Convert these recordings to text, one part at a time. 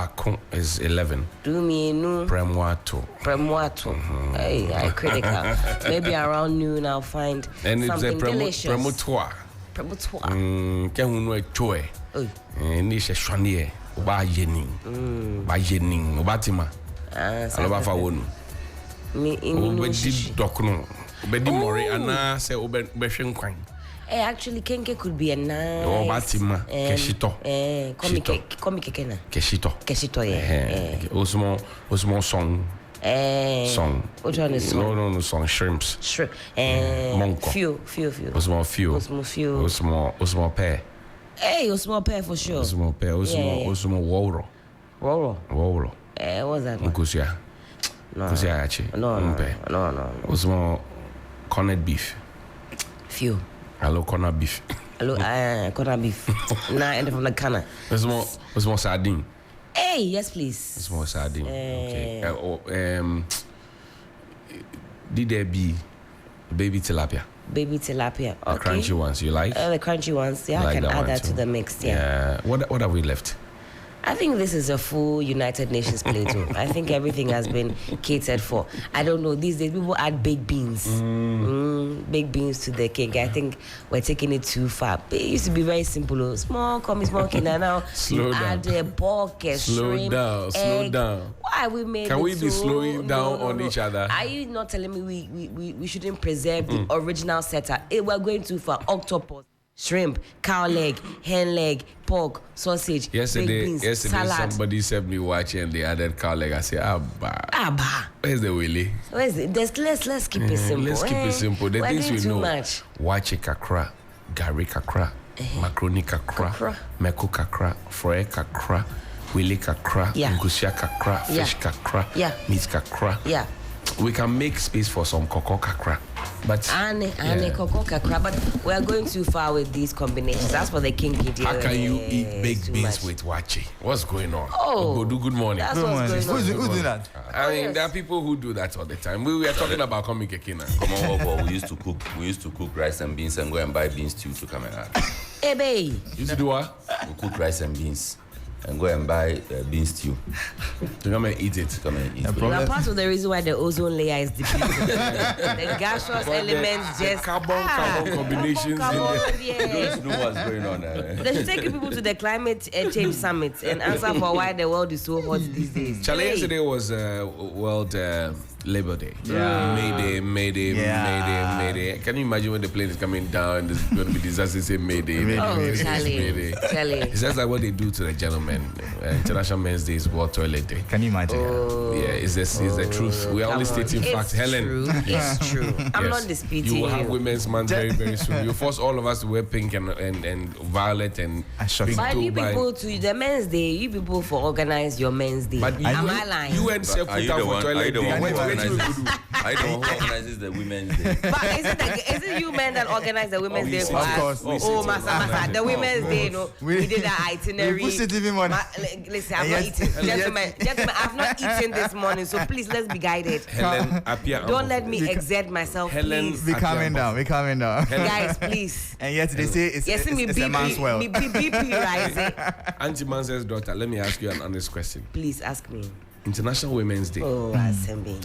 Bako is 11. Do me no. Premuato. Hey, I critical. Maybe around noon I'll find and something delicious. Premutoa. Kehunu echoe. Ni se shwanie. Ba yening. Obatima. Aloba fa wonu. Me in Obedi dokno. Obedi more ana se obehwe nkwan. Actually, Kenke could be a nice. Oh, Batima, Keshito. Komi Kekena. Keshito, yeah. Osmo song. Song. Which one is song? No, song. Shrimps. Shrimp. Monko. Few. Osmo pear. Hey, Osmo pear for sure. Osmo pear. Osmo woro. Woro. What's that? Nkusia. No. Nkusia achi. No. Osmo corned beef. Few. Hello, corner beef. Corner beef. Nah, and from the canna. What's more sardine? Hey, yes, please. It's more sardine. Okay. Did there be baby tilapia? Baby tilapia. Okay. The crunchy ones, you like? The crunchy ones, yeah. I can add that to the mix, yeah. What have we left? I think this is a full United Nations plate too. I think everything has been catered for. I don't know, these days people add baked beans. Baked beans to the cake. I think we're taking it too far. It used to be very simple. Small cake, and now slow down. Add a pork, a shrimp, slow down. Why we made Can it we be so? slowing down on each other? Are you not telling me we shouldn't preserve the original setup? We're going too far. Octopus, shrimp, cow leg, hen leg, pork, sausage, yesterday, baked beans, salad. Somebody sent me watching and they added cow leg. I said, Abba. Where's the willy? Let's keep it simple. Let's keep it simple. The things we know. Much. Wache kakra, gari kakra, macaroni kakra, meko kakra, fry kakra, willy kakra, ngusia kakra, fish kakra, meat kakra. Yeah. We can make space for some cocoa kakra. But cocoa kakra, but we are going too far with these combinations. That's for the kinky deal. How can you eat baked beans with wache? What's going on? Oh, good morning. That's what's going on. Who do that? I mean, there are people who do that all the time. We were talking about comic kekina. Come on, we used to cook rice and beans and go and buy beans stew to come and add. Hey, babe. Used to do what? We cook rice and beans and go and buy beans stew. To come and eat it. You are part of the reason why the ozone layer is depleted. The gaseous elements just carbon combinations. You don't know what's going on. They should take people to the climate change summit and answer for why the world is so hot these days. Charlie, yesterday was World Labor Day. Mayday. Can you imagine when the plane is coming down and there's going to be disaster? Say Mayday. Charlie. It's just like what they do to the gentlemen. International Men's Day is World Toilet Day. Can you imagine? It's the truth. We are only stating facts. Helen. It's true. I'm not disputing you. You will have Women's Month very, very soon. You force all of us to wear pink and violet and pink. But you people to the Men's Day, you people for organize your Men's Day. But am I lying? You and Seth put out for Toilet Day. I don't organize the Women's Day. But is it you men that organize the Women's Day for us? Of course. Masa, the Women's Day, we did an itinerary. We push it even more. Listen, I've not eaten. Gentlemen, I've not eaten this morning, so please let's be guided. Helen, don't let me exert myself, Helen, please. We're calming down. Guys, please. And yet they say it's a man's world. Me BP rising. Auntie Mansel's daughter, let me ask you an honest question. Please ask me. International Women's Day. Oh, Assembly.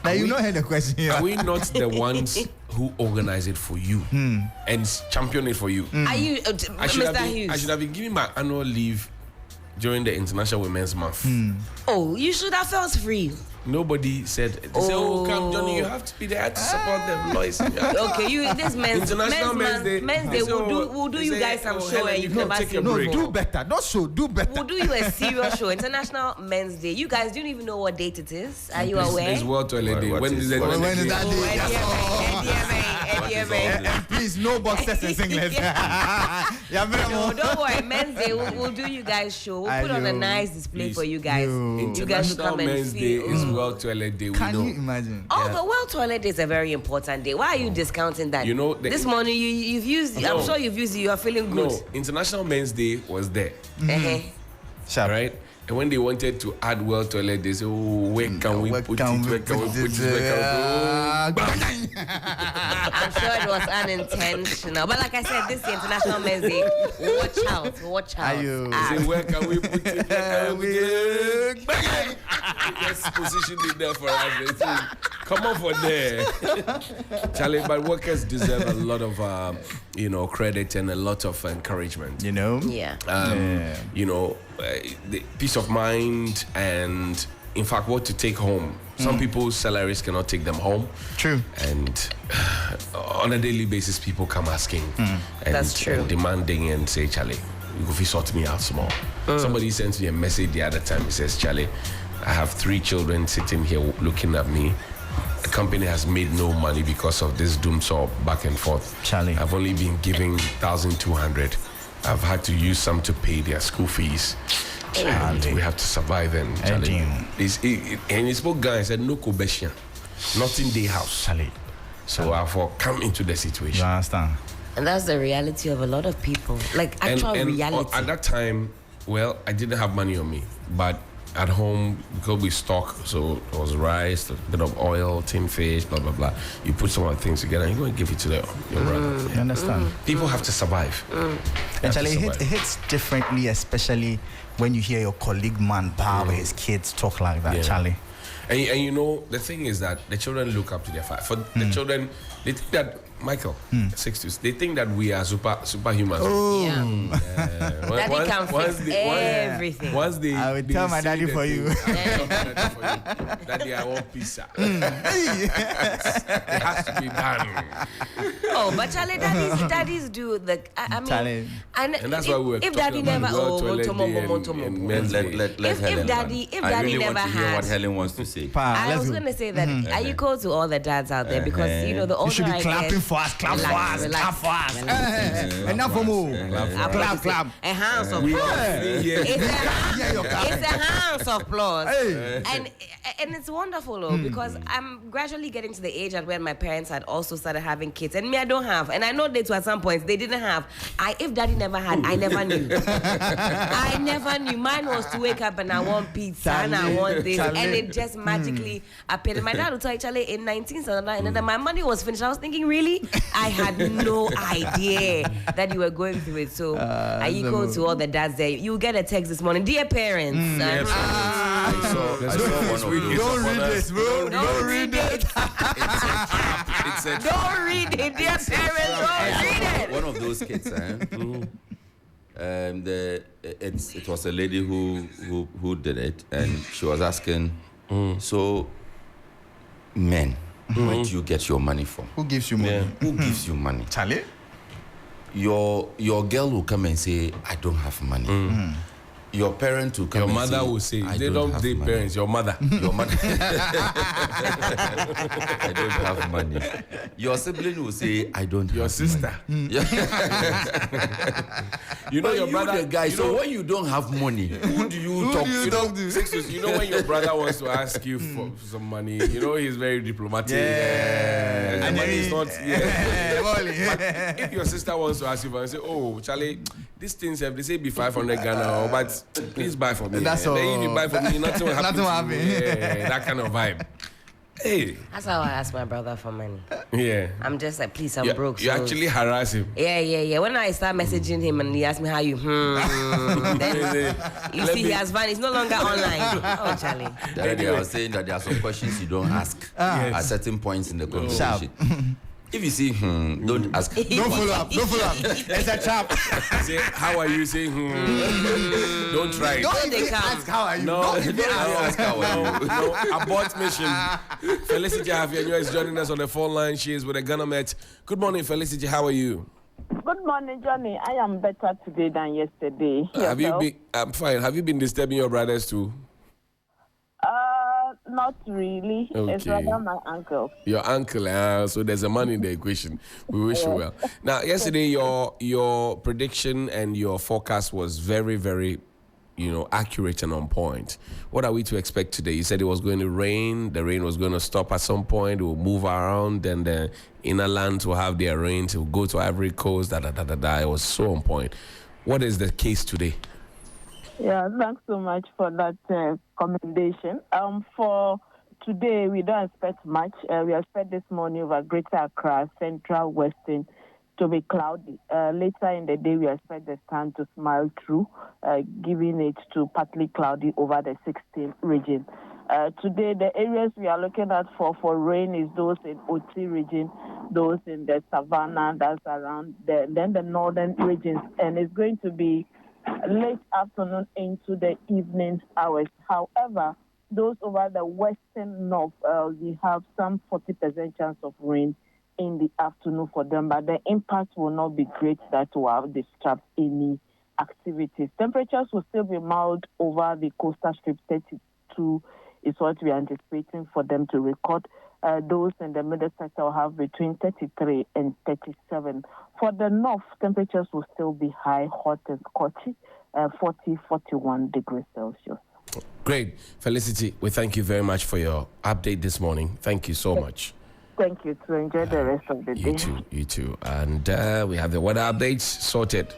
Now you not heard the question here. Are we not the ones who organize it for you and champion it for you? Are you, Mr. Hughes? I should have been giving my annual leave during the International Women's Month. Oh, you should have felt free. Nobody said, they said, come, Johnny, you have to be there to support them. Lois, okay, this men's day, we'll do you guys some show and you never see. No, do better. Not show, do better. We'll do you a serious show. International Men's Day. You guys don't even know what date it is. Are you aware? It's World Toilet Day. When is that day? Please, no boxers and singlets. No, don't worry. Men's Day, we'll do you guys show. We'll put on a nice display for you guys. You guys will come and feel. World Toilet Day. Can you imagine? Oh, the World Toilet Day is a very important day. Why are you discounting that? You know, this morning you've used. No. I'm sure you've used it. You are feeling good. No, International Men's Day was there. Sure. Right? And when they wanted to add well toilet, they say, "Oh, where can we put it? Where can we put it? I'm sure it was unintentional. But like I said, this is International Men's Day. Watch out. Say, where can we put it? Where can we put it? Just position it there for us. They say, come on for there. Charlie, but workers deserve a lot of, credit and a lot of encouragement. Yeah. The peace of mind and, in fact, what to take home. Some people's salaries cannot take them home. True. And on a daily basis, people come asking That's true. and demanding and say, Charlie, you go sort me out small. Somebody sent me a message the other time. He says, Charlie, I have 3 children sitting here looking at me. The company has made no money because of this doom saw back and forth. Charlie. I've only been giving 1,200. I've had to use some to pay their school fees. And we have to survive them, Charlie. And he spoke guy and said, no kobeshian, not in the house. Charlie. So I've come into the situation. You understand? And that's the reality of a lot of people. Like actual reality. At that time, well, I didn't have money on me, but at home, because we stock, so it was rice, a bit of oil, tin fish, blah, blah, blah. You put some of the things together and you go and give it to your brother. You understand? People have to survive. And Charlie, it hits differently, especially when you hear your colleague man power his kids talk like that, Charlie. And the thing is that the children look up to their father. For the children, they think that Michael, Sixtus, they think that we are superhumans. Daddy can fix everything. Once they, I will tell my daddy for you. Daddy, I want pizza. It has to be done. Oh, but Charlie, daddies do the. I mean, Charlie. And that's why we were if daddy talking never, about let Helen daddy I really never want to hear had. what Helen wants to say. I was going to say that I equal to all the dads out there because the older You should be I clapping get, for us, clap for us, relax, clap for us. relax. Enough for more. Clap. A hands of applause. It's a hands of applause. And it's wonderful though, because I'm gradually getting to the age at when my parents had also started having kids, and me I don't have, and I know they too at some points they didn't have. If daddy never had, I never knew. I never knew. Mine was to wake up and I want pizza and I want this, and it just magically appeared. My dad would tell Charlie in 1979, and then my money was finished. I was thinking, really? I had no idea that you were going through it. So I equal to all the dads there. You get a text this morning, dear parents. I saw one of those. Don't read this, bro. Don't read it. Don't read it, dear parents. Don't read it. One of those kids, it was a lady who did it, and she was asking, so men, where do you get your money from? Who gives you money? Yeah. Who gives you money? Charlie? Your girl will come and say, I don't have money. Your parent will come Your and mother say, will say, I they don't have date money. parents, your mother. Your mother. I don't have money. Your sibling will say, I don't Your have sister. money. You know, your brother, the guy. So when you don't have money, who do you talk to? Sixtus, you know when your brother wants to ask you for some money, he's very diplomatic. Yeah. And the money is not. But Yeah. if your sister wants to ask you for and say, oh, Charlie, these things they say be 500 Ghana, but please buy for me. That's Then all. if you buy for me, nothing will happen. Nothing will to you. happen. Yeah, that kind of vibe. Hey. That's how I ask my brother for money. Yeah. I'm just like, please, I'm You, broke. you so- actually harass him. Yeah. When I start messaging him and he asks me how you, then you see he has vanished. He's no longer online. Oh, Charlie. I was saying that there are some questions you don't ask at certain points in the conversation. If you see, don't ask. Don't follow up. It's a trap. Say, how are you? Say, don't try it. Don't they even come. ask how are you. No, Don't even ask ask. how are you. No, abort mission. Felicity Javier is joining us on the phone line. She is with a Ghana Met. Good morning, Felicity. How are you? Good morning, Johnnie. I am better today than yesterday. Have you Yourself? been? I'm fine. Have you been disturbing your brothers too? Not really. It's Okay. rather my uncle. Your uncle, so there's a man in the equation. We wish you well. Now, yesterday your prediction and your forecast was very, very, accurate and on point. What are we to expect today? You said it was going to rain. The rain was going to stop at some point. It will move around. Then the inner lands will have their rain. It will go to Ivory Coast. It was so on point. What is the case today? Yeah, thanks so much for that commendation. For today, we don't expect much. We expect this morning over Greater Accra, Central, Western, to be cloudy. Later in the day, we expect the sun to smile through, giving it to partly cloudy over the 16th region. Today, the areas we are looking at for rain is those in Oti region, those in the Savannah, that's around then the northern regions, and it's going to be late afternoon into the evening hours. However, those over the western north, we have some 40% chance of rain in the afternoon for them, but the impact will not be great that will disrupt any activities. Temperatures will still be mild over the coastal strip. 32 is what we are anticipating for them to record. Those in the middle sector will have between 33 and 37. For the north, temperatures will still be high, hot and scorchy, 40, 41 degrees Celsius. Great. Felicity, we thank you very much for your update this morning. Thank you so much. Thank you. To enjoy the rest of the day. You too. And we have the weather updates sorted.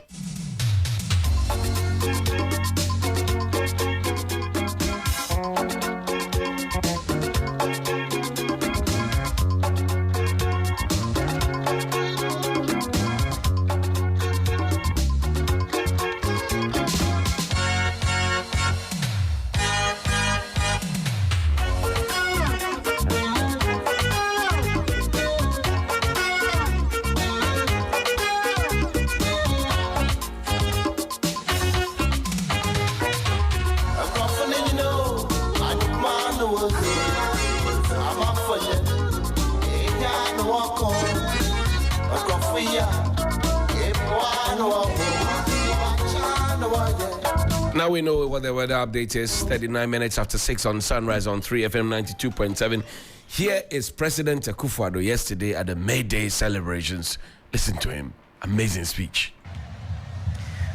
Now we know what the weather update is. 39 minutes after 6 on Sunrise on 3FM 92.7. Here is President Akufo-Addo yesterday at the May Day celebrations. Listen to him. Amazing speech.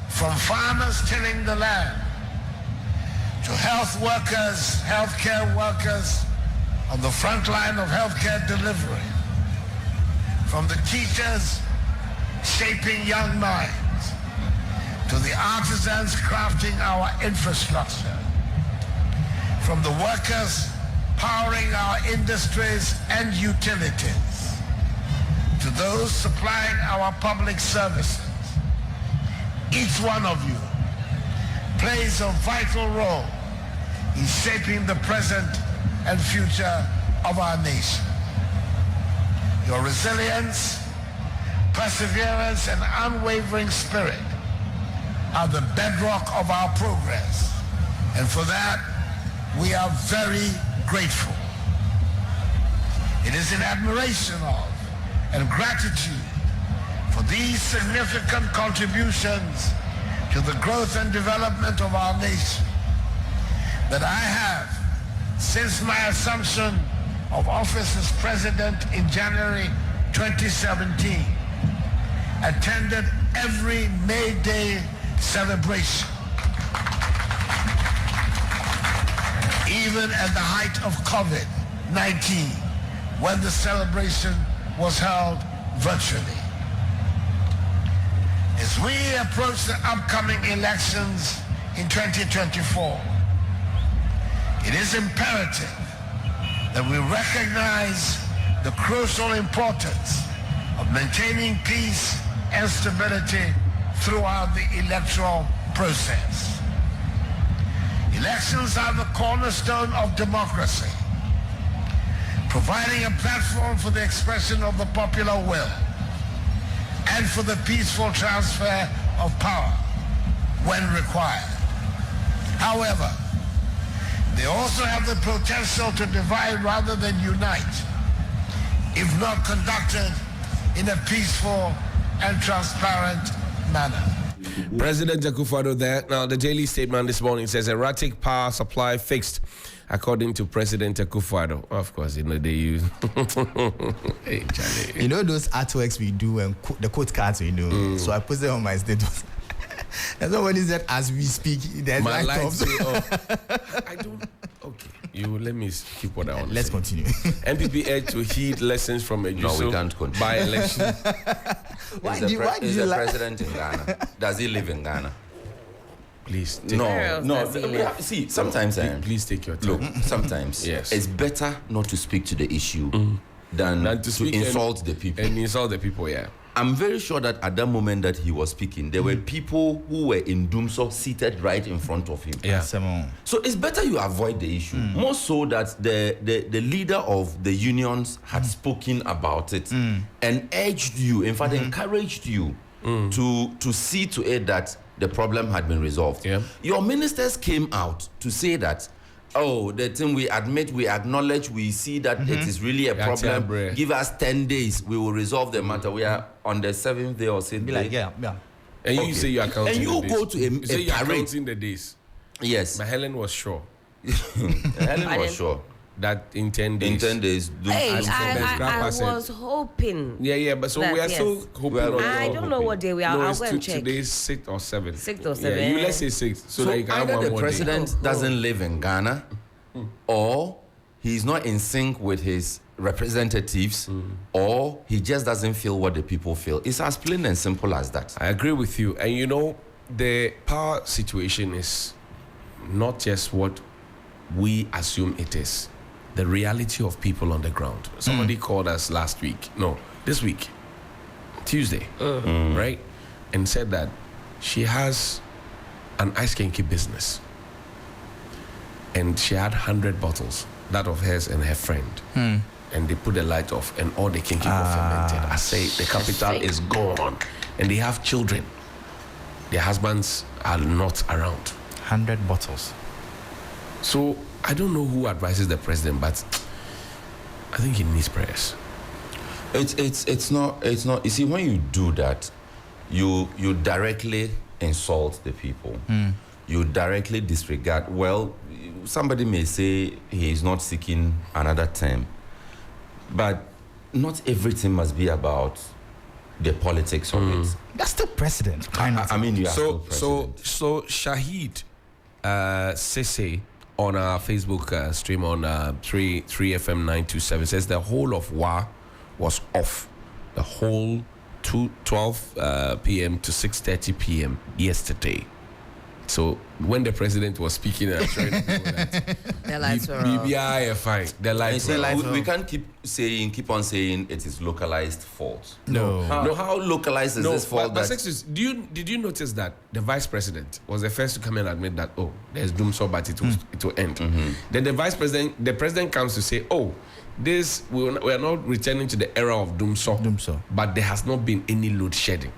From farmers tilling the land to health workers, healthcare workers on the front line of healthcare delivery, from the teachers shaping young minds, to the artisans crafting our infrastructure, from the workers powering our industries and utilities, to those supplying our public services. Each one of you plays a vital role in shaping the present and future of our nation. Your resilience, perseverance, and unwavering spirit are the bedrock of our progress, and for that we are very grateful. It is in admiration of and gratitude for these significant contributions to the growth and development of our nation that I have, since my assumption of office as president in January 2017, attended every May Day celebration, even at the height of COVID-19, when the celebration was held virtually. As we approach the upcoming elections in 2024, it is imperative that we recognize the crucial importance of maintaining peace and stability throughout the electoral process. Elections are the cornerstone of democracy, providing a platform for the expression of the popular will and for the peaceful transfer of power when required. However, they also have the potential to divide rather than unite, if not conducted in a peaceful and transparent manner. President Akufo-Addo there. Now, the daily statement this morning says erratic power supply fixed, according to President Akufo-Addo. Of course, you know, they use... Hey, Johnnie. You know those artworks we do and the quote cards we do? So I put them on my status. And somebody said, as we speak, there's My light lights off. say off. I don't... Okay. You let me keep what I want. Let's continue. NPP urged to heed lessons from a No, we can't continue. by election. Why Is do you the like? president in Ghana? Does he live in Ghana? Please. Take See, sometimes please take your time. Look, sometimes Yes. it's better not to speak to the issue than to insult the people. And insult the people, yeah. I'm very sure that at that moment that he was speaking, there were people who were in Dumso seated right in front of him. Yeah. So it's better you avoid the issue. More so that the leader of the unions had spoken about it and urged you, in fact, encouraged you to see to it that the problem had been resolved. Yeah. Your ministers came out to say that, oh, the thing we admit, we acknowledge, we see that it is really a problem. Give us 10 days, we will resolve the matter. We are on the 7th day or 6th day. Like, yeah. And you say you are counting And you the go days. to You say a you are parade. counting the days. Yes. But Helen was sure Helen was sure. that in 10 days. In 10 days. Hey, And I Grandpa said- was hoping. Yeah, but so That, we are yes. still hoping. Well, on I your don't know what day we are. No, I'll it's go and check. today's 6th or 7th. 6th or Yeah, 7th. you let's say 6th, so that you can have either one the more president day. doesn't live in Ghana, or he's not in sync with his representatives, or he just doesn't feel what the people feel. It's as plain and simple as that. I agree with you. And you know, the power situation is not just what we assume it is. The reality of people on the ground. Somebody called us this week, Tuesday, right? And said that she has an ice kinky business. And she had 100 bottles, that of hers and her friend. And they put the light off and all the kinky got fermented. I say the capital is gone. And they have children. Their husbands are not around. 100 bottles. So I don't know who advises the president, but I think he needs prayers. It's not. You see, when you do that, you directly insult the people. You directly disregard. Well, somebody may say he is not seeking another term, but not everything must be about the politics of it. That's still president. I mean, you are still So president. Shahid Sese on our Facebook stream on 3FM 927 says the whole of WA was off. The whole 12 p.m. to 6:30 p.m. yesterday. So when the president was speaking, I was trying to know that. The lights were off. BBI fine. The lights were off. We can't keep on saying it is localized fault. No. No, how localized is this fault? But that Sixtus, did you notice that the vice president was the first to come and admit that there's doom so but it will end. Then the president comes to say we are not returning to the era of doom so, but there has not been any load shedding.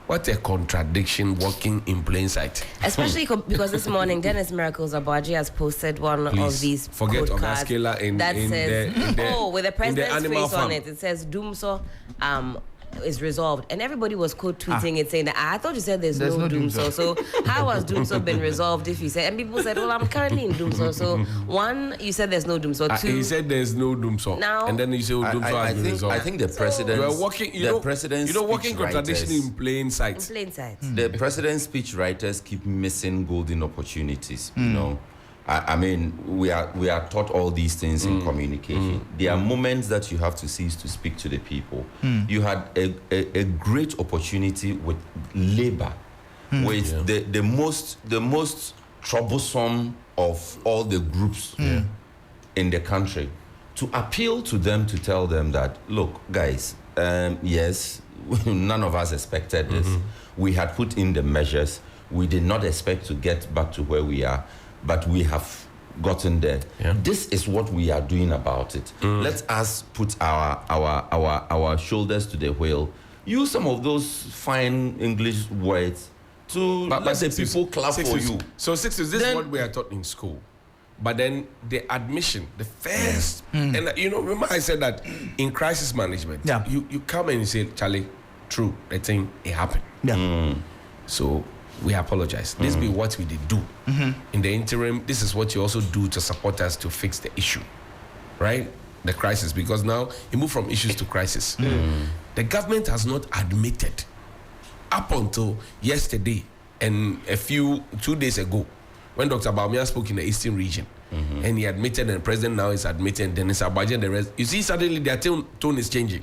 What a contradiction working in plain sight. Especially because this morning, Dennis Miracles Abaji has posted one of these forget code Oga cards Skela that says, with the president's animal face on farm. it says, Doomso is resolved. And everybody was quote tweeting it saying that, I thought you said there's no Doomso. So how has Doomso been resolved if you said, and people said, well, I'm currently in Doomso. So one, you said there's no Doomso. Two, he said there's no Doomso. Now, and then you say Doomso has been resolved. I think the president. You are working, working contradiction in plain sight. in plain sight. The president's speech writers keep missing golden opportunities. You know, I mean, we are taught all these things in communication. There are moments that you have to seize to speak to the people. You had a great opportunity with labor, with the most troublesome of all the groups in the country, to appeal to them, to tell them that, look, guys, yes, none of us expected this. We had put in the measures. We did not expect to get back to where we are, but we have gotten there. This is what we are doing about it. Let us put our shoulders to the wheel. Use some of those fine English words to let the people clap for you. So Sixtus, this is what we are taught in school. But then the admission, the first, and remember I said that in crisis management, you come and you say, Charlie, true, the thing, it happened. So we apologize. This be what we did do. In the interim, this is what you also do to support us to fix the issue, right? The crisis, because now you move from issues to crisis. The government has not admitted up until yesterday and 2 days ago when Dr. Baumia spoke in the Eastern region and he admitted, and the president now is admitting, then it's Abaji and the rest. You see, suddenly their tone is changing.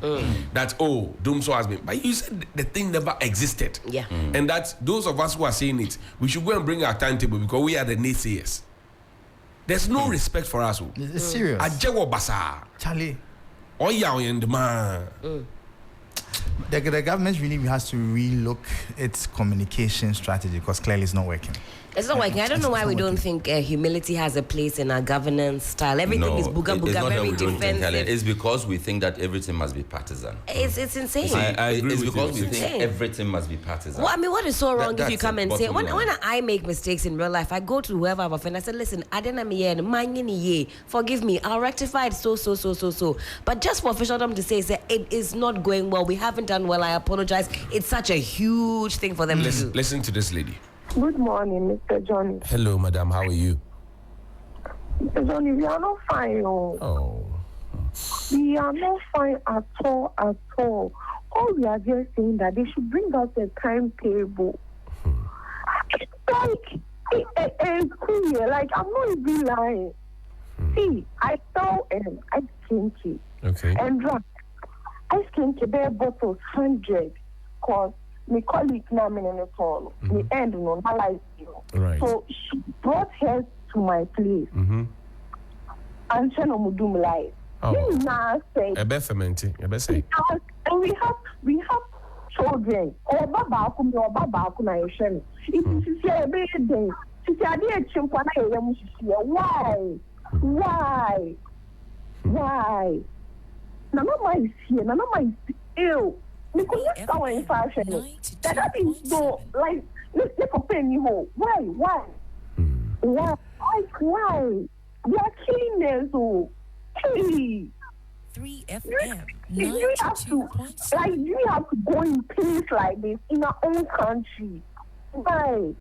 That, oh, Dumso has been. But you said the thing never existed. Yeah. And that those of us who are saying it, we should go and bring our timetable because we are the naysayers. There's no respect for us. It's serious. Ajewo basa. Charlie. Oh, yeah, and man. The government really has to relook its communication strategy because clearly it's not working. It's not working. I don't know why we don't think humility has a place in our governance style. Everything is booga it's booga, not that very we don't think, Helen. defensive. It's because we think that everything must be partisan. It's insane. I agree It's with because you. we think everything must be partisan. Well, I mean, what is so wrong if you That's come the and say, bottom when line. I make mistakes in real life, I go to whoever I've offended, I say, listen, I didn't mean forgive me, I'll rectify it so. But just for officialdom to say it is not going well, we haven't done well, I apologize, it's such a huge thing for them to do. Listen to this lady. Good morning, Mr. Johnnie. Hello, madam. How are you? Mr. Johnnie, we are not fine. Oh. We are not fine at all. All we are just saying that they should bring us a timetable. It's like, it's cool. Like, I'm not even lying. See, I saw ice cream cake. Okay. And ice cream cake, bare bottles, 100. Because my colleague now in the phone, we end no life. Right. So she brought her to my place. And she no mudum life. Oh. Now say, Ebe fermenting. Ebe say. and we have children. Or baba kum or baba kum na yeshem. It is a big day. She said, "I did chimpa na yeshem." Why? None of my is here. None of my is ill. We could not go in fashion. That is no like let's compare me home. Why? We are cleaners. Hey. 3FM You have to 92.7. you have to go in place like this in our own country. Why?